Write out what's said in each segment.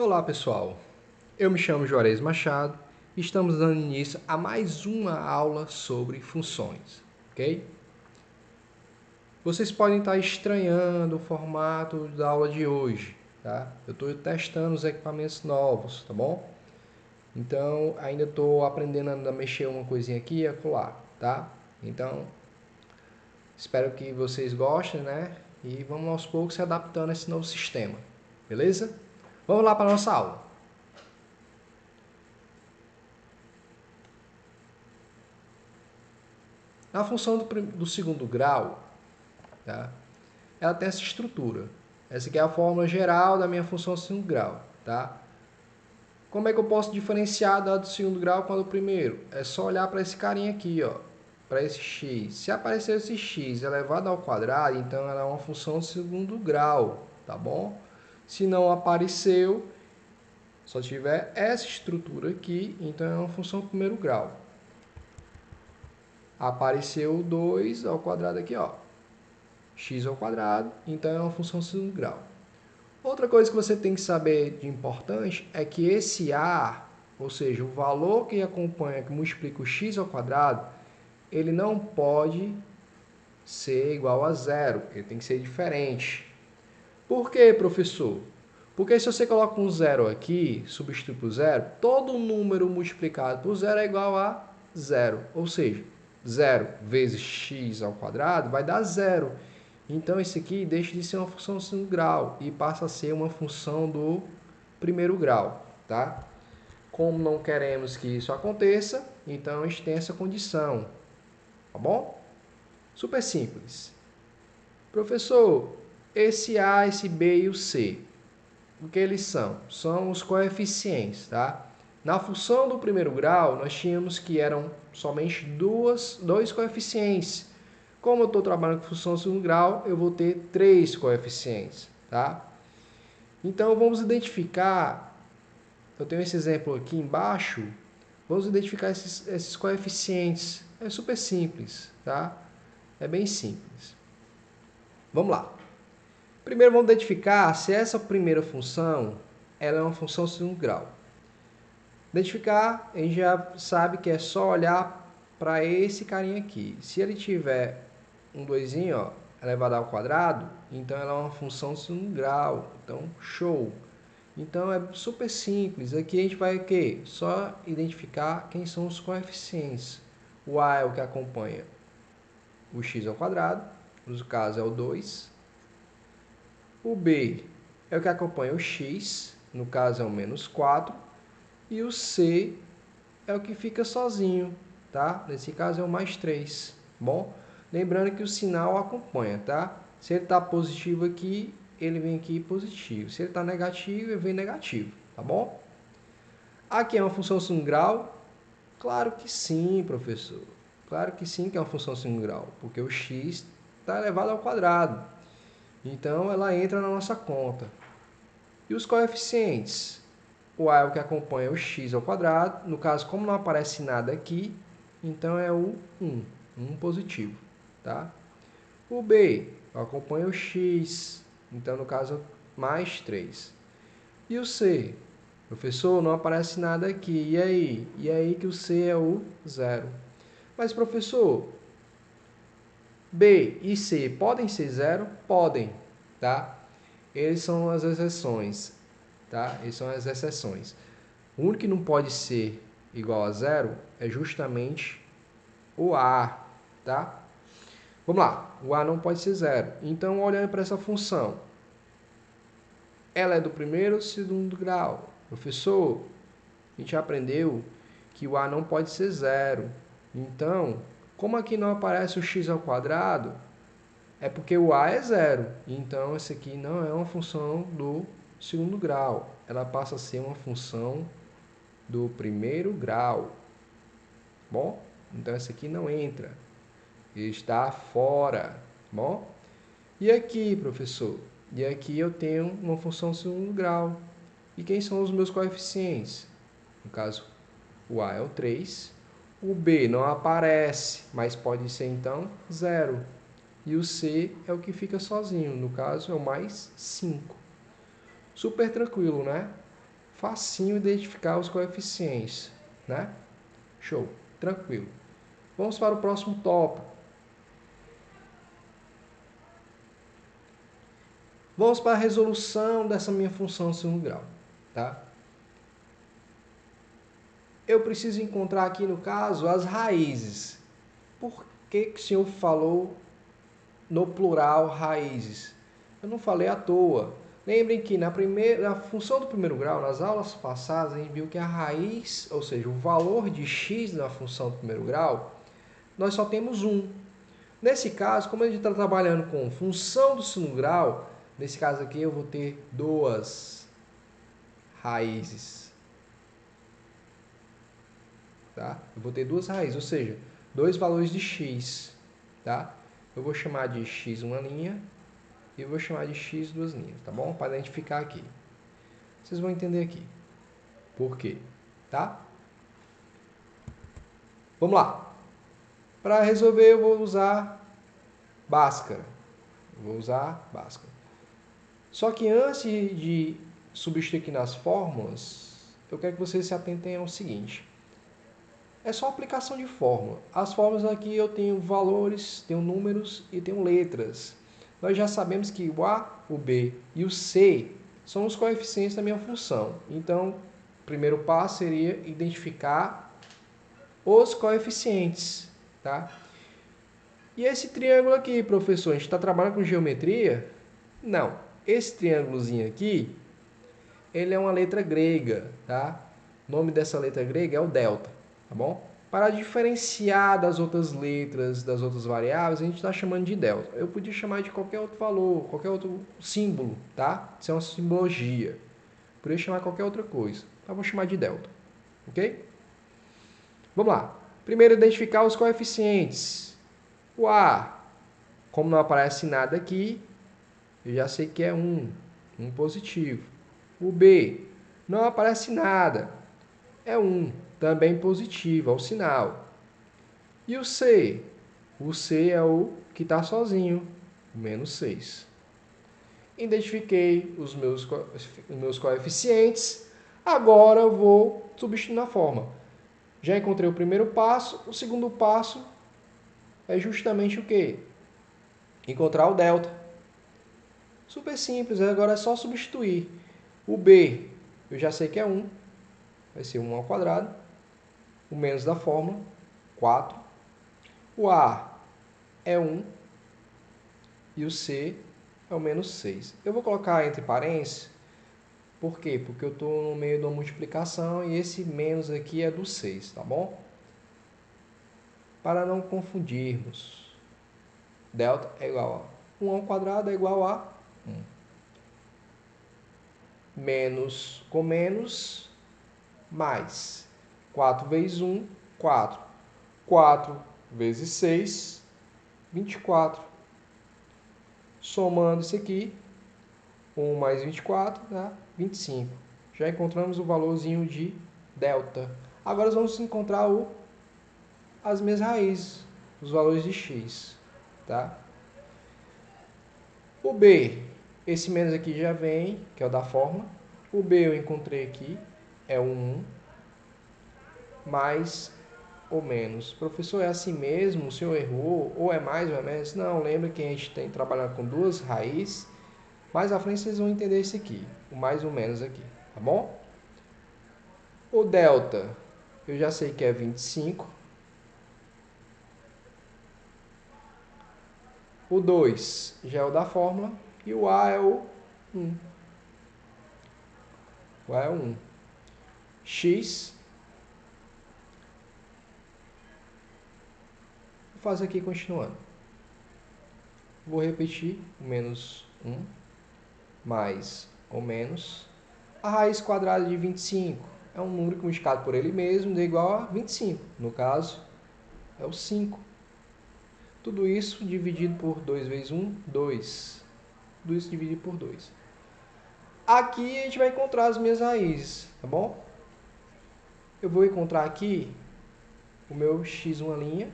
Olá pessoal, eu me chamo Juarez Machado e estamos dando início a mais uma aula sobre funções, ok? Vocês podem estar estranhando o formato da aula de hoje, tá? Eu estou testando os equipamentos novos, tá bom? Então ainda estou aprendendo a mexer uma coisinha aqui e acolá, tá? Então espero que vocês gostem, né? E vamos aos poucos se adaptando a esse novo sistema, beleza? Vamos lá para a nossa aula. Na função do segundo grau, tá? Ela tem essa estrutura. Essa aqui é a fórmula geral da minha função do segundo grau. Tá? Como é que eu posso diferenciar da do segundo grau com a do primeiro? É só olhar para esse carinha aqui, ó, para esse x. Se aparecer esse x elevado ao quadrado, então ela é uma função do segundo grau, tá bom? Se não apareceu, só tiver essa estrutura aqui, então é uma função do primeiro grau. Apareceu 2 ao quadrado aqui, ó, x ao quadrado, então é uma função do segundo grau. Outra coisa que você tem que saber de importante é que esse a, ou seja, o valor que acompanha, que multiplica o x ao quadrado, ele não pode ser igual a zero, ele tem que ser diferente. Por quê, professor? Porque se você coloca um zero aqui, substitui por zero, todo número multiplicado por zero é igual a zero. Ou seja, 0 vezes x ao quadrado vai dar zero. Então, esse aqui deixa de ser uma função do segundo grau e passa a ser uma função do primeiro grau. Tá? Como não queremos que isso aconteça, então a gente tem essa condição. Tá bom? Super simples. Professor, esse A, esse B e o C, o que eles são? São os coeficientes, tá? Na função do primeiro grau, nós tínhamos que eram somente dois coeficientes. Como eu estou trabalhando com função do segundo grau, eu vou ter 3 coeficientes, tá? Então, vamos identificar, eu tenho esse exemplo aqui embaixo, vamos identificar esses coeficientes. É super simples, tá? É bem simples. Vamos lá. Primeiro vamos identificar se essa primeira função ela é uma função de segundo grau. Identificar, a gente já sabe que é só olhar para esse carinha aqui. Se ele tiver um 2 elevado ao quadrado, então ela é uma função de segundo grau. Então, show! Então é super simples. Aqui a gente vai o quê? Só identificar quem são os coeficientes. O A é o que acompanha o x ao quadrado, no caso é o 2. O B é o que acompanha o x, no caso é o menos 4. E o C é o que fica sozinho, tá? Nesse caso é o mais 3, bom? Lembrando que o sinal acompanha, tá? Se ele está positivo aqui, ele vem aqui positivo. Se ele está negativo, ele vem negativo, tá bom? Aqui é uma função de segundo grau? Claro que sim, professor. Claro que sim que é uma função de segundo grau, porque o x está elevado ao quadrado. Então, ela entra na nossa conta. E os coeficientes? O A é o que acompanha o x ao quadrado. No caso, como não aparece nada aqui, então é o 1, 1 positivo. Tá? O B acompanha o x, então no caso, mais 3. E o C? Professor, não aparece nada aqui. E aí? E aí que o C é o 0. Mas, professor, B e C podem ser 0? Podem, tá? Eles são as exceções, tá? Eles são as exceções. O único que não pode ser igual a 0 é justamente o A, tá? Vamos lá, o A não pode ser 0. Então, olhando para essa função, ela é do primeiro ou segundo grau? Professor, a gente aprendeu que o A não pode ser 0. Então, como aqui não aparece o x ao quadrado, é porque o A é 0. Então, essa aqui não é uma função do segundo grau. Ela passa a ser uma função do primeiro grau. Bom, então essa aqui não entra. Está fora. Bom, e aqui, professor? E aqui eu tenho uma função do segundo grau. E quem são os meus coeficientes? No caso, o A é o 3. O B não aparece, mas pode ser então 0. E o C é o que fica sozinho, no caso é o mais 5. Super tranquilo, né? facinho identificar os coeficientes, né? Show, tranquilo. Vamos para o próximo tópico. Vamos para a resolução dessa minha função de segundo grau, tá? Eu preciso encontrar aqui, no caso, as raízes. Por que o senhor falou no plural raízes? Eu não falei à toa. Lembrem que na função do primeiro grau, nas aulas passadas, a gente viu que a raiz, ou seja, o valor de x na função do primeiro grau, nós só temos um. Nesse caso, como a gente está trabalhando com função do segundo grau, nesse caso aqui eu vou ter duas raízes. Tá? Eu vou ter duas raízes, ou seja, dois valores de x. Tá? Eu vou chamar de x uma linha e eu vou chamar de x duas linhas, tá bom? Para identificar aqui. Vocês vão entender aqui. Por quê? Tá? Vamos lá. Para resolver eu vou usar Bhaskara. Só que antes de substituir aqui nas fórmulas, eu quero que vocês se atentem ao seguinte. É só aplicação de fórmula. As fórmulas aqui eu tenho valores, tenho números e tenho letras. Nós já sabemos que o A, o B e o C são os coeficientes da minha função. Então, o primeiro passo seria identificar os coeficientes. Tá? E esse triângulo aqui, professor, a gente está trabalhando com geometria? Não. Esse triângulozinho aqui, ele é uma letra grega, tá? O nome dessa letra grega é o delta, tá bom? Para diferenciar das outras letras, das outras variáveis, a gente está chamando de delta. Eu podia chamar de qualquer outro valor, qualquer outro símbolo, tá? Isso é uma simbologia. Podia chamar qualquer outra coisa. Então, vou chamar de delta, ok? Vamos lá. Primeiro, identificar os coeficientes. O A, como não aparece nada aqui, eu já sei que é 1 positivo. O B, não aparece nada, é 1, também positivo, é o sinal. E o C? O C é o que está sozinho, menos 6. Identifiquei os meus coeficientes, agora eu vou substituir na forma. Já encontrei o primeiro passo, o segundo passo é justamente o quê? Encontrar o delta. Super simples, agora é só substituir. O B, eu já sei que é 1, vai ser 1 ao quadrado. O menos da fórmula, 4. O A é 1 e o C é o menos 6. Eu vou colocar entre parênteses, por quê? Porque eu estou no meio de uma multiplicação e esse menos aqui é do 6, tá bom? Para não confundirmos. Delta é igual a 1 ao quadrado é igual a 1. Menos com menos, mais. 4 vezes 1, 4. 4 vezes 6, 24. Somando isso aqui, 1 mais 24 dá 25. Já encontramos o valorzinho de delta. Agora vamos encontrar as minhas raízes, os valores de x. Tá? O B, esse menos aqui já vem, que é o da fórmula. O B eu encontrei aqui, é 1 mais ou menos. Professor, é assim mesmo? O senhor errou? Ou é mais ou é menos? Não, lembra que a gente tem trabalhado com duas raízes. Mais à frente vocês vão entender isso aqui, o mais ou menos aqui, tá bom? O delta, eu já sei que é 25. O 2 já é o da fórmula. E o A é o 1. O A é o 1. X. Vou fazer aqui continuando. Vou repetir. Menos 1. Mais ou menos. A raiz quadrada de 25 é um número que multiplicado por ele mesmo é igual a 25. No caso, é o 5. Tudo isso dividido por 2 vezes 1, 2. Tudo isso dividido por 2. Aqui a gente vai encontrar as minhas raízes, tá bom? Eu vou encontrar aqui o meu x uma linha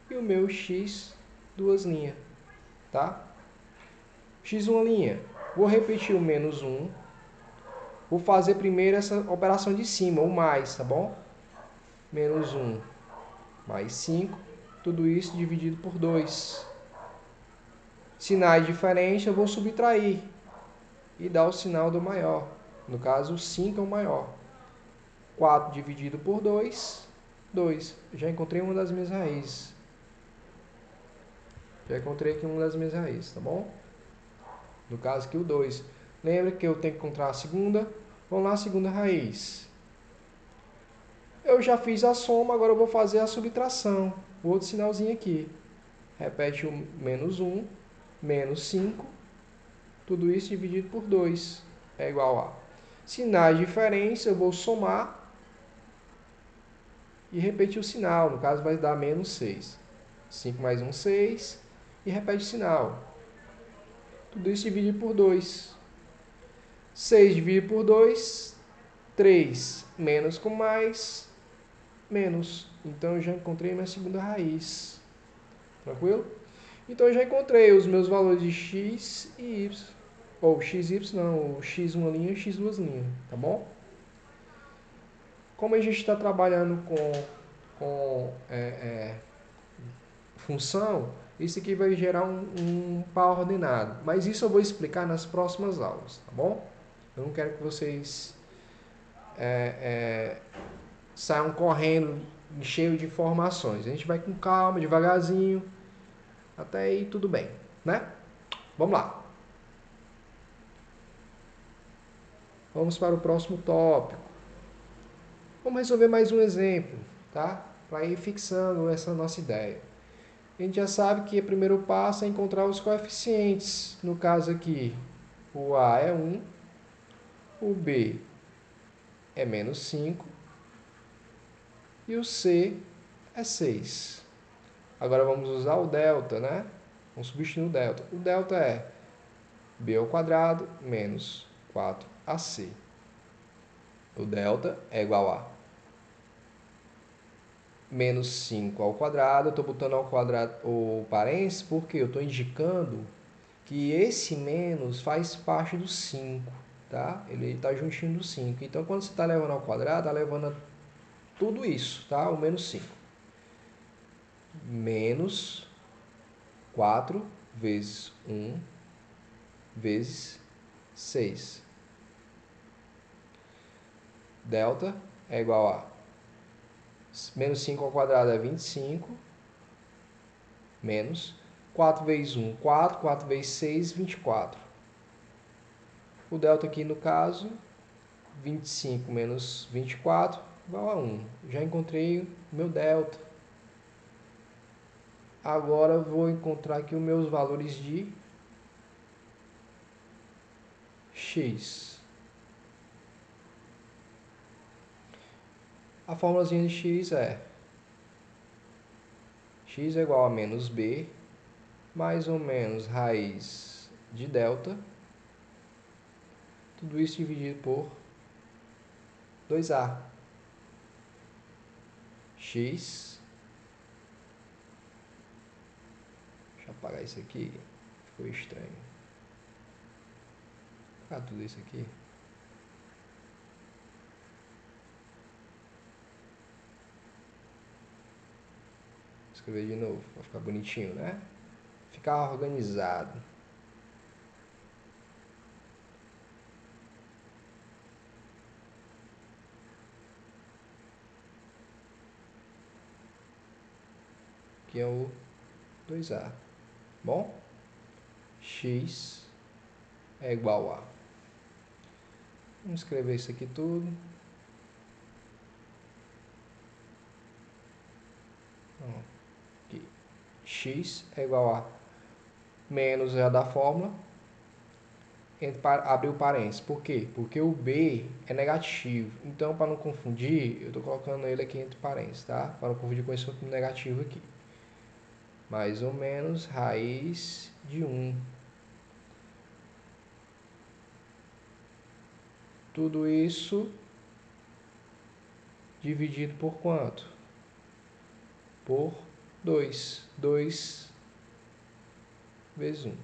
e o meu x duas linhas, tá? X uma linha, vou repetir o menos 1, Vou fazer primeiro essa operação de cima, o mais, tá bom? Menos 1 mais 5, tudo isso dividido por 2. Sinais diferentes, eu vou subtrair e dar o sinal do maior. No caso, o 5 é o maior. 4 dividido por 2, 2. Já encontrei uma das minhas raízes. Já encontrei aqui uma das minhas raízes, tá bom? No caso aqui o 2. Lembra que eu tenho que encontrar a segunda? Vamos lá, a segunda raiz. Eu já fiz a soma, agora eu vou fazer a subtração. O outro sinalzinho aqui. Repete o menos 1, menos 5. Tudo isso dividido por 2 é igual a. Sinais diferentes, eu vou somar e repetir o sinal. No caso, vai dar menos 6. 5 mais 1, 6. E repete o sinal. Tudo isso dividido por 2. 6 dividido por 2, 3. Menos com mais, menos. Então, eu já encontrei minha segunda raiz. Tranquilo? Então, eu já encontrei os meus valores de x e y. Ou xy não, x uma linha e x duas linhas. Tá bom? Como a gente está trabalhando com função, isso aqui vai gerar um par ordenado. Mas isso eu vou explicar nas próximas aulas, tá bom? Eu não quero que vocês saiam correndo cheio de informações. A gente vai com calma, devagarzinho, até aí tudo bem, né? Vamos lá. Vamos para o próximo tópico. Vamos resolver mais um exemplo, tá? Para ir fixando essa nossa ideia. A gente já sabe que o primeiro passo é encontrar os coeficientes. No caso aqui, o A é 1, o B é menos 5 e o C é 6. Agora vamos usar o delta, né? Vamos substituir o delta. O delta é B ao quadrado menos 4AC. O delta é igual a menos 5 ao quadrado. Eu estou botando ao quadrado o parênteses porque eu estou indicando que esse menos faz parte do 5, tá? Ele está juntinho do 5. Então, quando você está levando ao quadrado, está levando tudo isso, tá? O menos 5. Menos 4 vezes 1 vezes 6. Delta é igual a menos 5 ao quadrado é 25, menos 4 vezes 1, 4, 4 vezes 6, 24. O delta aqui no caso, 25 menos 24, igual a 1. Já encontrei o meu delta. Agora eu vou encontrar aqui os meus valores de x. A formulazinha de x é x é igual a menos b, mais ou menos raiz de delta, tudo isso dividido por 2a. X, deixa eu apagar isso aqui, ficou estranho. Vou tudo isso aqui. Vou escrever de novo, para ficar bonitinho, né? Ficar organizado. Que é o 2a. Bom? X é igual a. Vamos escrever isso aqui tudo. Aqui. X é igual a menos é a da fórmula. Abrir o parênteses. Por quê? Porque o B é negativo. Então, para não confundir, eu estou colocando ele aqui entre parênteses, tá? Para não confundir com esse outro negativo aqui. Mais ou menos raiz de 1. Tudo isso dividido por quanto? Por 2. 2 vezes 1.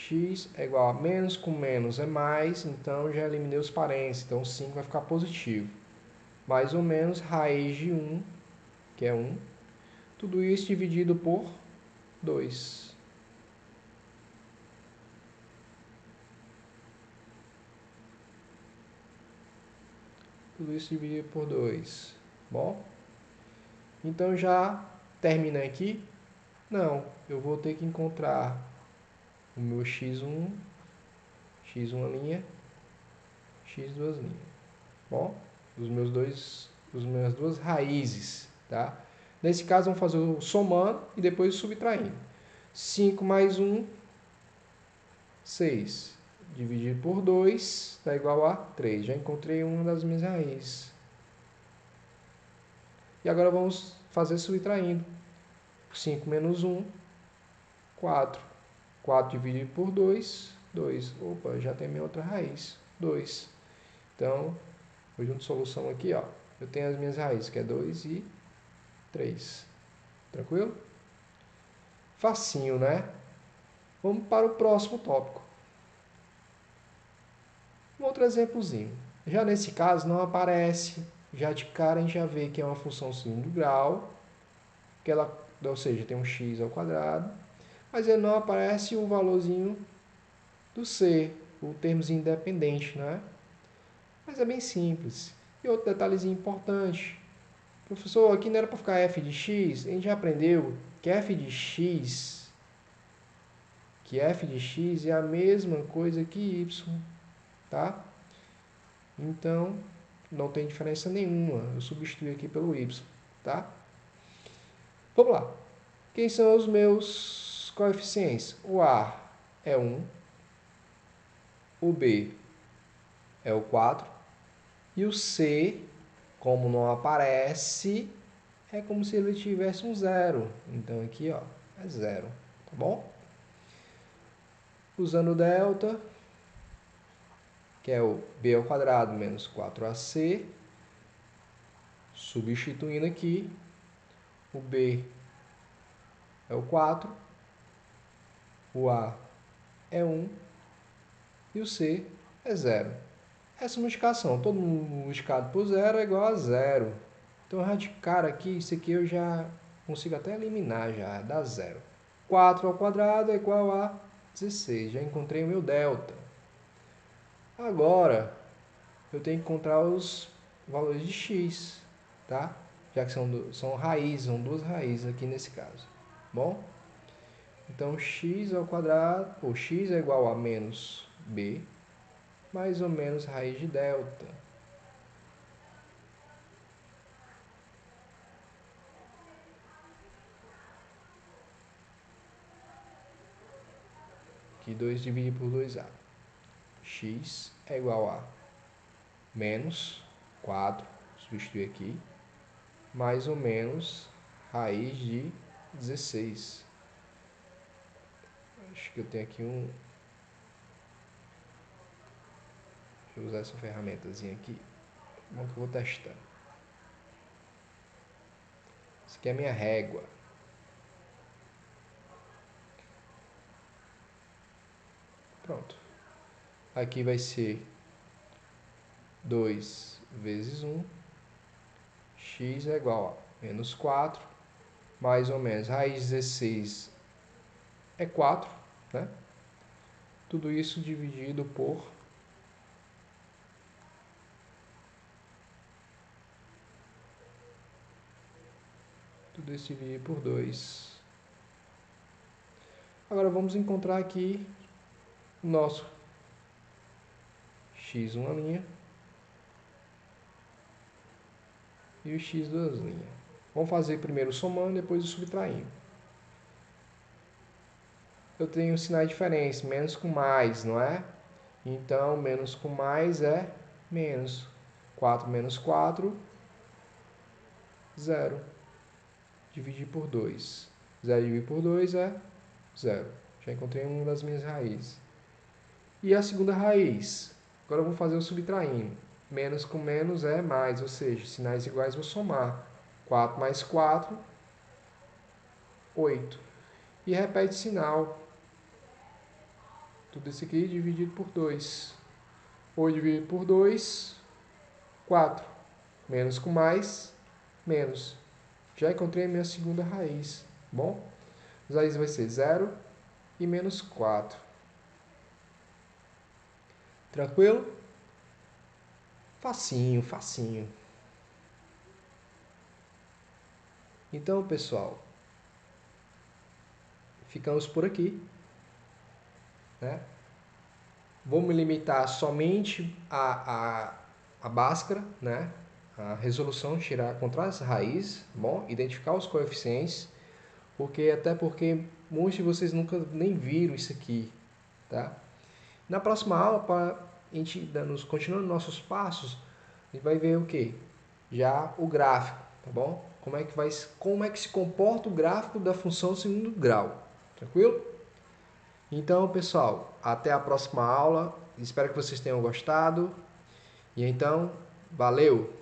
x é igual a menos com menos é mais, então já eliminei os parênteses, então 5 vai ficar positivo. Mais ou menos raiz de 1, que é 1, tudo isso dividido por 2. Tudo isso dividido por 2. Bom, então já termina aqui. Não, eu vou ter que encontrar o meu x1, x1', x2'. Bom, as minhas duas raízes, tá? Nesse caso, vamos fazer o somando e depois subtraindo. 5 mais 1, 6. Dividido por 2 está igual a 3. Já encontrei uma das minhas raízes. E agora vamos fazer subtraindo. 5 menos 1, 4. 4 dividido por 2, 2. Opa, já tem minha outra raiz, 2. Então, vou junto solução aqui, ó. Eu tenho as minhas raízes, que é 2 e 3. Tranquilo? Facinho, né? Vamos para o próximo tópico. Um outro exemplozinho. Já nesse caso não aparece, já de cara a gente já vê que é uma função segundo grau, que ela, ou seja, tem um x ao quadrado, mas ele não aparece o valorzinho do c, o termozinho independente, né? Mas é bem simples. E outro detalhezinho importante. Professor, aqui não era para ficar f de x? A gente já aprendeu que f de x é a mesma coisa que y, tá? Então, não tem diferença nenhuma. Eu substituo aqui pelo y, tá? Vamos lá. Quem são os meus coeficientes? O A é 1, o B é o 4 e o C, como não aparece, é como se ele tivesse um zero. Então aqui, ó, é zero, tá bom? Usando o delta, que é o b ao quadrado menos 4ac, substituindo aqui, o b é o 4, o a é 1 e o c é 0. Essa multiplicação, todo mundo multiplicado por zero é igual a zero. Então, já de cara aqui, isso aqui eu já consigo até eliminar, já dá zero. 4 ao quadrado é igual a 16. Já encontrei o meu delta. Agora, eu tenho que encontrar os valores de x, tá? Já que são raízes, são duas raízes aqui nesse caso. Bom? Então, x ao quadrado, ou x é igual a menos b, mais ou menos raiz de delta. Aqui 2 dividido por 2a. X é igual a menos 4, substituir aqui, mais ou menos raiz de 16. Acho que eu tenho aqui um... Deixa eu usar essa ferramentazinha aqui. Bom que eu vou testar. Isso aqui é a minha régua. Pronto. Aqui vai ser 2 vezes 1. X é igual a menos 4, mais ou menos raiz de 16 é 4, né? Tudo isso dividido por tudo isso dividido por 2. Agora vamos encontrar aqui o nosso x uma linha e o x duas linhas. Vamos fazer primeiro somando, depois o subtraindo. Eu tenho sinais diferentes, menos com mais, não é? Então, menos com mais é menos. 4 menos 4, 0. Dividir por 2. 0 dividido por 2 é 0. Já encontrei uma das minhas raízes. E a segunda raiz? Agora eu vou fazer o subtraindo. Menos com menos é mais, ou seja, sinais iguais vou somar. 4 mais 4, 8. E repete sinal. Tudo isso aqui dividido por 2. 8 dividido por 2, 4. Menos com mais, menos. Já encontrei a minha segunda raiz. Bom, as raízes vai ser 0 e menos 4. Tranquilo? Facinho, facinho. Então, pessoal, ficamos por aqui, né? Vou me limitar somente a Bhaskara, né? A resolução, tirar, encontrar as raízes, bom? Identificar os coeficientes, até porque muitos de vocês nunca nem viram isso aqui, tá? Na próxima aula, para a gente continuando nossos passos, a gente vai ver o que? Já o gráfico, tá bom? Como é que se comporta o gráfico da função segundo grau, tranquilo? Então, pessoal, até a próxima aula. Espero que vocês tenham gostado. E então, valeu!